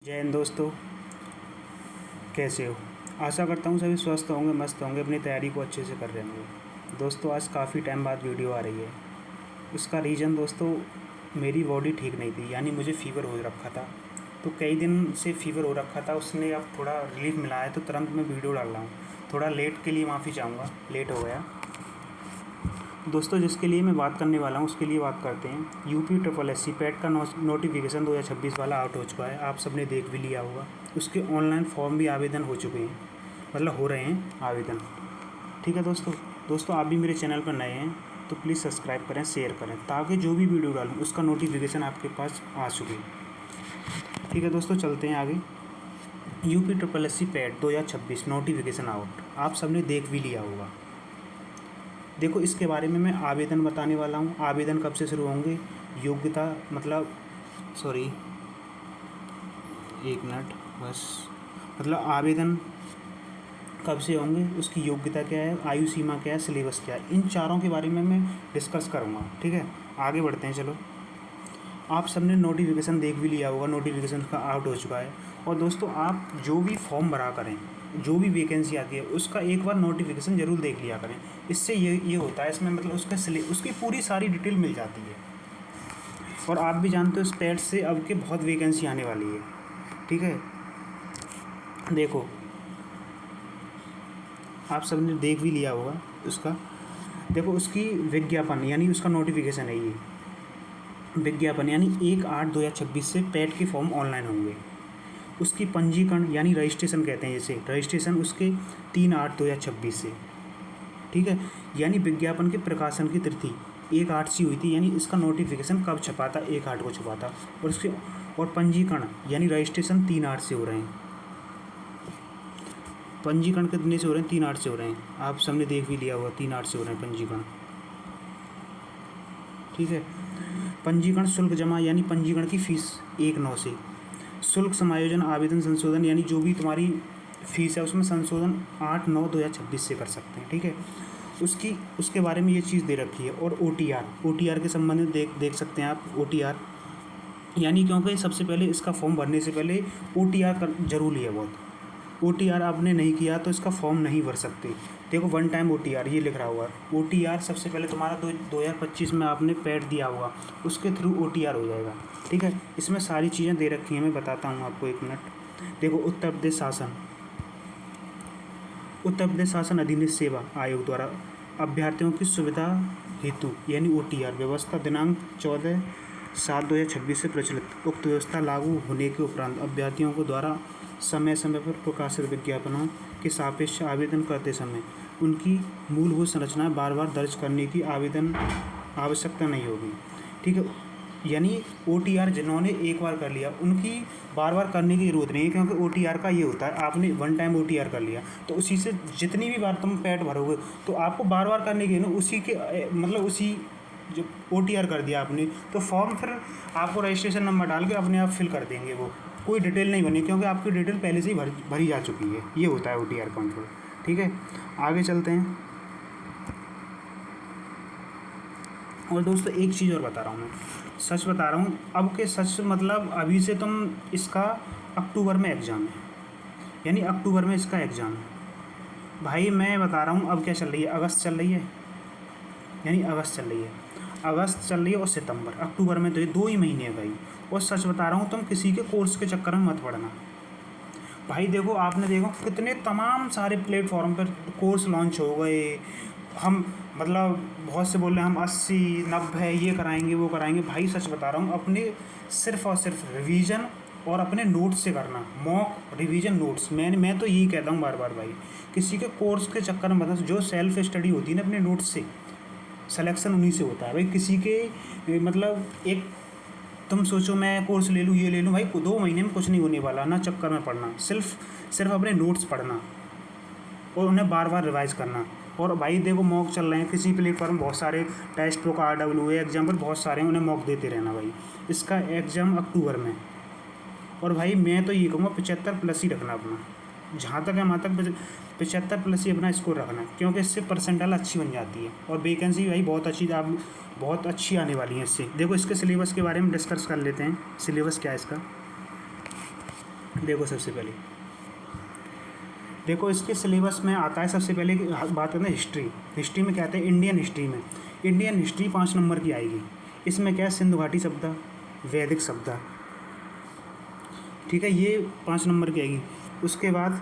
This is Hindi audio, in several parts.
जय हिंद दोस्तों, कैसे हो। आशा करता हूँ सभी स्वस्थ होंगे, मस्त होंगे, अपनी तैयारी को अच्छे से कर रहे होंगे। दोस्तों आज काफ़ी टाइम बाद वीडियो आ रही है। उसका रीज़न दोस्तों, मेरी बॉडी ठीक नहीं थी, यानी मुझे फ़ीवर हो रखा था। तो कई दिन से फ़ीवर हो रखा था, उसने अब थोड़ा रिलीफ मिला है तो तुरंत मैं वीडियो डाल रहा हूँ। थोड़ा लेट के लिए माफ़ी चाहूँगा, लेट हो गया। दोस्तों जिसके लिए मैं बात करने वाला हूँ उसके लिए बात करते हैं। UP triple S C PET का नोटिफिकेशन 2026 वाला आउट हो चुका है, आप सबने देख भी लिया होगा। उसके ऑनलाइन फॉर्म भी आवेदन हो चुके हैं, मतलब हो रहे हैं आवेदन। ठीक है दोस्तों आप भी मेरे चैनल पर नए हैं तो प्लीज़ सब्सक्राइब करें, शेयर करें, ताकि जो भी वीडियो डालूँ उसका नोटिफिकेशन आपके पास आ सके। ठीक है दोस्तों, चलते हैं आगे। UP triple S C PET 2026 notification out, आप सबने देख भी लिया होगा। देखो इसके बारे में मैं आवेदन बताने वाला हूँ। आवेदन कब से शुरू होंगे, योग्यता मतलब सॉरी एक मिनट बस, मतलब आवेदन कब से होंगे, उसकी योग्यता क्या है, आयु सीमा क्या है, सिलेबस क्या है, इन चारों के बारे में मैं डिस्कस करूँगा। ठीक है, आगे बढ़ते हैं। चलो, आप सबने नोटिफिकेशन देख भी लिया होगा, नोटिफिकेशन का आउट हो चुका है। और दोस्तों आप जो भी फॉर्म भरा करें, जो भी वैकेंसी आती है उसका एक बार नोटिफिकेशन ज़रूर देख लिया करें। इससे ये होता है, इसमें मतलब उसकी पूरी सारी डिटेल मिल जाती है। और आप भी जानते हो इस पैड से अब के बहुत वैकेंसी आने वाली है। ठीक है, देखो आप सबने देख भी लिया होगा उसका। देखो उसकी विज्ञापन यानी उसका नोटिफिकेशन है, ये विज्ञापन यानी 1/8/2026 से पैड के फॉर्म ऑनलाइन होंगे। उसकी पंजीकरण यानी रजिस्ट्रेशन कहते हैं, जैसे रजिस्ट्रेशन उसके 3/8/2026 से। ठीक है, यानी विज्ञापन के प्रकाशन की तिथि 1/8 से हुई थी, यानी इसका नोटिफिकेशन कब छपा था, 1/8 को छपा था। और उसके और पंजीकरण यानी रजिस्ट्रेशन 3/8 से हो रहे हैं। पंजीकरण कितने से हो रहे हैं, 3/8 से हो रहे हैं। आप सबने देख भी लिया होगा, 3/8 से हो रहे हैं पंजीकरण। ठीक है, पंजीकरण शुल्क जमा यानी पंजीकरण की फ़ीस 1/9 से। शुल्क समायोजन आवेदन संशोधन यानी जो भी तुम्हारी फ़ीस है उसमें संशोधन 8/9/2026 से कर सकते हैं। ठीक है, उसके बारे में ये चीज़ दे रखी है। और ओ टी आर के संबंध में देख सकते हैं आप। OTR यानी क्योंकि सबसे पहले इसका फॉर्म भरने से पहले OTR कर जरूरी है बहुत। OTR आपने नहीं किया तो इसका फॉर्म नहीं भर सकते। देखो 1 टाइम OTR ये लिख रहा हुआ है। OTR सबसे पहले तुम्हारा 2025 में आपने पैड दिया होगा, उसके थ्रू OTR हो जाएगा। ठीक है, इसमें सारी चीज़ें दे रखी हैं, मैं बताता हूँ आपको, एक मिनट। देखो उत्तर प्रदेश शासन अधीनस्थ सेवा आयोग द्वारा अभ्यर्थियों की सुविधा हेतु यानी OTR व्यवस्था दिनांक 14/7/2026 से प्रचलित। उक्त व्यवस्था लागू होने के उपरांत अभ्यर्थियों को द्वारा समय समय पर प्रकाशित विज्ञापनों के सापेक्ष आवेदन करते समय उनकी मूलभूत संरचना बार बार दर्ज करने की आवश्यकता नहीं होगी। ठीक है, यानी OTR जिन्होंने एक बार कर लिया उनकी बार बार करने की ज़रूरत नहीं है, क्योंकि OTR का ये होता है, आपने 1 टाइम OTR कर लिया तो उसी से जितनी भी बार तुम पैड भरोगे तो आपको बार बार करने की ना, उसी के मतलब उसी जो OTR कर दिया आपने तो फॉर्म फिर आपको रजिस्ट्रेशन नंबर डाल के अपने आप फिल कर देंगे, वो कोई डिटेल नहीं बनी, क्योंकि आपकी डिटेल पहले से ही भरी जा चुकी है। ये होता है OTR कंट्रोल। ठीक है, आगे चलते हैं। और दोस्तों एक चीज़ और बता रहा हूँ, मैं सच बता रहा हूँ, अब के सच मतलब अभी से तुम इसका अक्टूबर में एग्ज़ाम है, यानी अक्टूबर में इसका एग्ज़ाम है। भाई मैं बता रहा हूँ, अब क्या चल रही है, अगस्त चल रही है, यानी अगस्त चल रही है, अगस्त चल रही है और सितंबर, अक्टूबर में तो ये 2 ही महीने है भाई। और सच बता रहा हूँ, तुम किसी के कोर्स के चक्कर में मत पड़ना भाई। देखो आपने देखो कितने तमाम सारे प्लेटफॉर्म पर कोर्स लॉन्च हो गए। हम मतलब बहुत से बोल रहे हैं हम 80-90 ये कराएंगे वो कराएंगे। भाई सच बता रहा हूँ, अपने सिर्फ और सिर्फ रिवीजन और अपने नोट्स से करना, मॉक रिवीजन नोट्स। मैं तो यही कहता हूँ बार बार भाई, किसी के कोर्स के चक्कर में मतलब जो सेल्फ स्टडी होती है ना अपने नोट्स से, सिलेक्शन उन्हीं से होता है भाई। किसी के मतलब एक तुम सोचो मैं कोर्स ले लूँ ये ले लूँ, भाई 2 महीने में कुछ नहीं होने वाला ना, चक्कर में पढ़ना, सिर्फ अपने नोट्स पढ़ना और उन्हें बार बार रिवाइज़ करना। और भाई देखो मॉक चल रहे हैं किसी प्लेटफॉर्म, बहुत सारे टेस्ट बुक RWA एग्जाम पर बहुत सारे हैं, उन्हें मॉक देते रहना भाई। इसका एग्ज़ाम अक्टूबर में। और भाई मैं तो ये कहूँगा 75+ ही रखना अपना, जहाँ तक है वहाँ तक 75+ ही अपना स्कोर रखना, क्योंकि इससे परसेंटाइल अच्छी बन जाती है और वैकेंसी भाई बहुत अच्छी आने वाली है इससे। देखो इसके सिलेबस के बारे में डिस्कस कर लेते हैं। सिलेबस क्या है इसका, देखो सबसे पहले, देखो इसके सिलेबस में आता है सबसे पहले बात करते हैं हिस्ट्री। हिस्ट्री में क्या आता है, इंडियन हिस्ट्री में, इंडियन हिस्ट्री 5 नंबर की आएगी। इसमें क्या है, सिंधु घाटी सभ्यता, वैदिक सभ्यता, ठीक है, ये 5 नंबर की आएगी। उसके बाद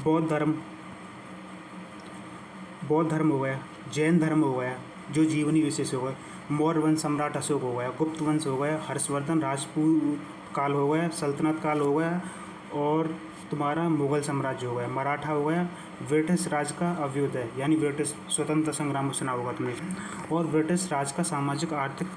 बौद्ध धर्म, बौद्ध धर्म हो गया, जैन धर्म हो गया, जो जीवनी विशेष हो गया, मौर्य वंश सम्राट अशोक हो गया, गुप्त वंश हो गया, हर्षवर्धन, राजपूत काल हो गया, सल्तनत काल हो गया, और तुम्हारा मुगल साम्राज्य हो गया, मराठा हो गया, ब्रिटिश राज का अभ्युदय यानी ब्रिटिश स्वतंत्रता संग्राम सुना होगा तुमने, और ब्रिटिश राज का सामाजिक आर्थिक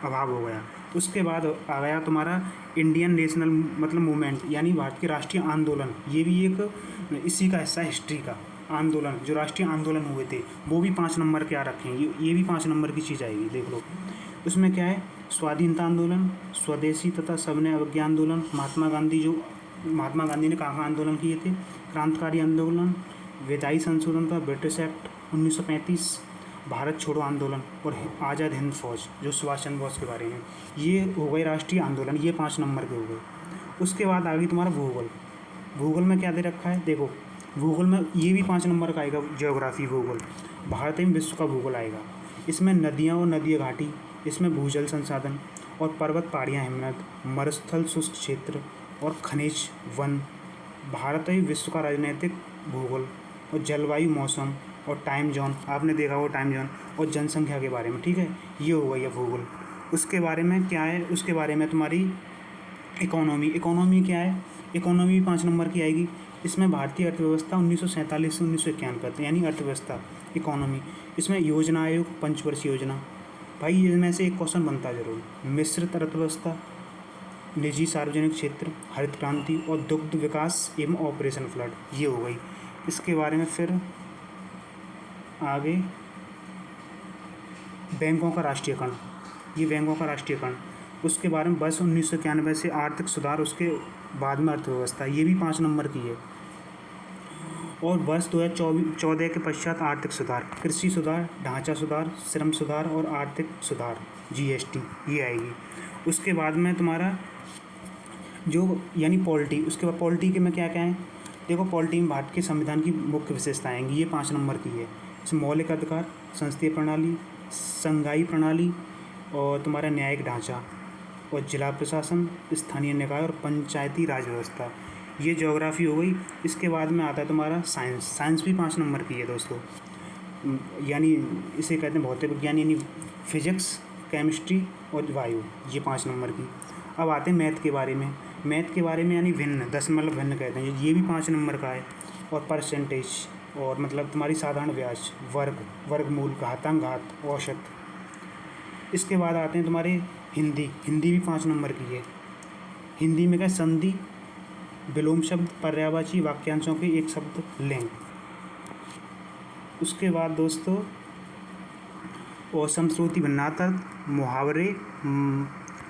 अभाव हो गया। उसके बाद आ गया तुम्हारा इंडियन नेशनल मतलब मूवमेंट यानी भारत के राष्ट्रीय आंदोलन, ये भी एक इसी का हिस्सा है हिस्ट्री का। आंदोलन, जो राष्ट्रीय आंदोलन हुए थे वो भी 5 नंबर के आ रखे हैं, ये भी 5 नंबर की चीज़ आएगी, देख लो। उसमें क्या है, स्वाधीनता आंदोलन, स्वदेशी तथा सविनय अवज्ञा आंदोलन, महात्मा गांधी ने कहाँ आंदोलन किए थे, क्रांतिकारी आंदोलन, विधायी संशोधन था, ब्रिटिश एक्ट 1935, भारत छोड़ो आंदोलन, और आज़ाद हिंद फौज जो सुभाष चंद्र बोस के बारे में, ये हो गए राष्ट्रीय आंदोलन, ये 5 नंबर के हो गए। उसके बाद आ गई तुम्हारा भूगोल। भूगोल में क्या दे रखा है, देखो भूगोल में ये भी 5 नंबर का आएगा, ज्योग्राफी भूगोल, भारत एवं विश्व का भूगोल आएगा। इसमें नदियाँ और नदी घाटी, इसमें भूजल संसाधन और पर्वत पहाड़ियाँ हिमनद, मरुस्थल शुष्क क्षेत्र और खनिज वन, भारत एवं विश्व का राजनीतिक भूगोल और जलवायु मौसम और टाइम जोन, आपने देखा वो टाइम जोन, और जनसंख्या के बारे में, ठीक है, ये हो गई है भूगोल। उसके बारे में क्या है, उसके बारे में तुम्हारी इकोनॉमी, इकोनॉमी क्या है, इकोनॉमी 5 नंबर की आएगी। इसमें भारतीय अर्थव्यवस्था 1947 से 1991 यानी अर्थव्यवस्था इकोनॉमी। इसमें योजना आयोग, पंचवर्षीय योजना, भाई इनमें से एक क्वेश्चन बनता है जरूर, मिश्रित अर्थव्यवस्था, निजी सार्वजनिक क्षेत्र, हरित क्रांति और दुग्ध विकास एवं ऑपरेशन फ्लड, ये हो गई। इसके बारे में फिर आगे बैंकों का राष्ट्रीयकरण, ये बैंकों का राष्ट्रीयकरण। उसके बारे में वर्ष 1991 से आर्थिक सुधार, उसके बाद में अर्थव्यवस्था, ये भी 5 नंबर की है। और वर्ष 2014 के पश्चात आर्थिक सुधार, कृषि सुधार, ढांचा सुधार, श्रम सुधार और आर्थिक सुधार, जीएसटी, ये आएगी। उसके बाद में तुम्हारा जो यानी पॉलिटी, उसके बाद पॉलिटी के में क्या क्या है, देखो पॉलिटी में भारत के संविधान की मुख्य विशेषताएं आएंगी, ये 5 नंबर की है। इसमें मौलिक अधिकार, संसदीय प्रणाली, संघीय प्रणाली और तुम्हारा न्यायिक ढांचा और जिला प्रशासन, स्थानीय निकाय और पंचायती राज व्यवस्था, ये ज्योग्राफी हो गई। इसके बाद में आता है तुम्हारा साइंस, साइंस भी 5 नंबर की है दोस्तों, यानी इसे कहते हैं भौतिक विज्ञान यानी फिजिक्स, केमिस्ट्री और वायु, ये 5 नंबर की। अब आते हैं मैथ के बारे में, मैथ के बारे में यानी भिन्न, दशमलव भिन्न कहते हैं, ये भी 5 नंबर का है। और परसेंटेज और मतलब तुम्हारी साधारण ब्याज, वर्ग, वर्गमूल, घातांक, घात, औसत। इसके बाद आते हैं तुम्हारे हिंदी, हिंदी भी 5 नंबर की है। हिंदी में क्या, संधि, विलोम शब्द, पर्यायवाची, वाक्यांशों के एक शब्द, लिंग। उसके बाद दोस्तों औसम, श्रुति, भिन्नार्थ, मुहावरे,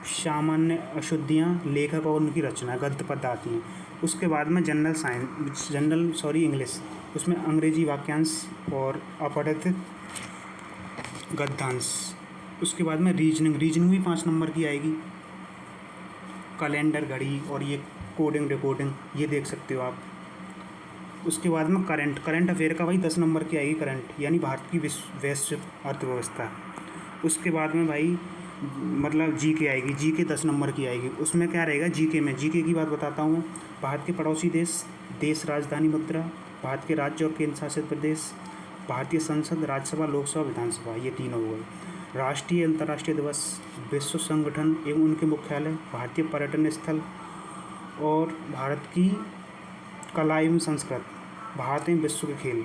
सामान्य अशुद्धियाँ, लेखक और उनकी रचना, गद्य पद्य आती हैं। उसके बाद में इंग्लिश, उसमें अंग्रेजी वाक्यांश और अपठित गद्यांश। उसके बाद में रीजनिंग, रीजनिंग भी 5 नंबर की आएगी। कैलेंडर, घड़ी और ये कोडिंग रिकॉर्डिंग, ये देख सकते हो आप। उसके बाद में करंट अफेयर का भाई 10 नंबर की आएगी, करंट यानी भारत की वैश्विक अर्थव्यवस्था। उसके बाद में भाई मतलब जीके आएगी, जीके 10 नंबर की आएगी। उसमें क्या रहेगा, जीके में, जीके की बात बताता हूँ। भारत के पड़ोसी देश, देश राजधानी मुद्रा, भारत के राज्य और केंद्र शासित प्रदेश, भारतीय संसद, राज्यसभा, लोकसभा, विधानसभा, ये तीनों हो गए। राष्ट्रीय अंतर्राष्ट्रीय दिवस, विश्व संगठन एवं उनके मुख्यालय, भारतीय पर्यटन स्थल और भारत की कला एवं संस्कृति, भारत एवं विश्व के खेल,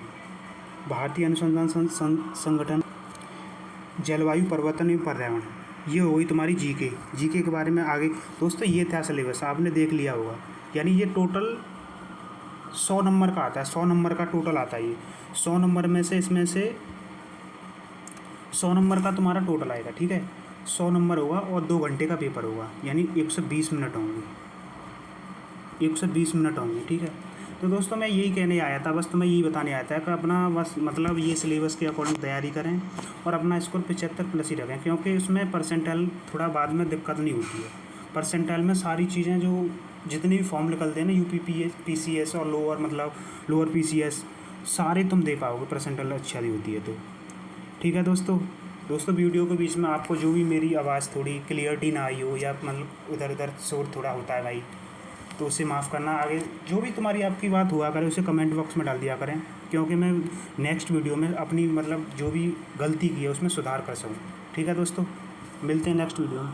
भारतीय अनुसंधान संगठन, जलवायु परिवर्तन एवं पर्यावरण, ये हो गई तुम्हारी जीके। जीके के बारे में आगे दोस्तों ये था सिलेबस, आपने देख लिया होगा। यानी ये टोटल 100 नंबर का आता है, 100 नंबर का टोटल आता है ये। 100 नंबर में से इसमें से 100 नंबर का तुम्हारा टोटल आएगा, ठीक है। 100 नंबर होगा और 2 घंटे का पेपर होगा, यानी 120 मिनट होंगे, 120 मिनट होंगे, ठीक है। तो दोस्तों मैं यही कहने आया था, बस तुम्हें यही बताने आया था कि अपना बस मतलब ये सिलेबस के अकॉर्डिंग तैयारी करें और अपना स्कोर 75 प्लस ही रखें, क्योंकि उसमें परसेंटाइल थोड़ा बाद में दिक्कत नहीं होती है। परसेंटाइल में सारी चीज़ें जो जितने भी फॉर्म निकलते हैं ना PCS और लोअर मतलब लोअर PCS सारे तुम दे पाओगे परसेंटाइल अच्छा दी होती है तो। ठीक है दोस्तों वीडियो के बीच में आपको जो भी मेरी आवाज़ थोड़ी क्लियरिटी ना आई हो या मतलब इधर उधर शोर थोड़ा होता है भाई, तो उसे माफ़ करना। आगे जो भी तुम्हारी आपकी बात हुआ करे उसे कमेंट बॉक्स में डाल दिया करें, क्योंकि मैं नेक्स्ट वीडियो में अपनी मतलब जो भी गलती की है उसमें सुधार कर सकूँ। ठीक है दोस्तों, मिलते हैं नेक्स्ट वीडियो में।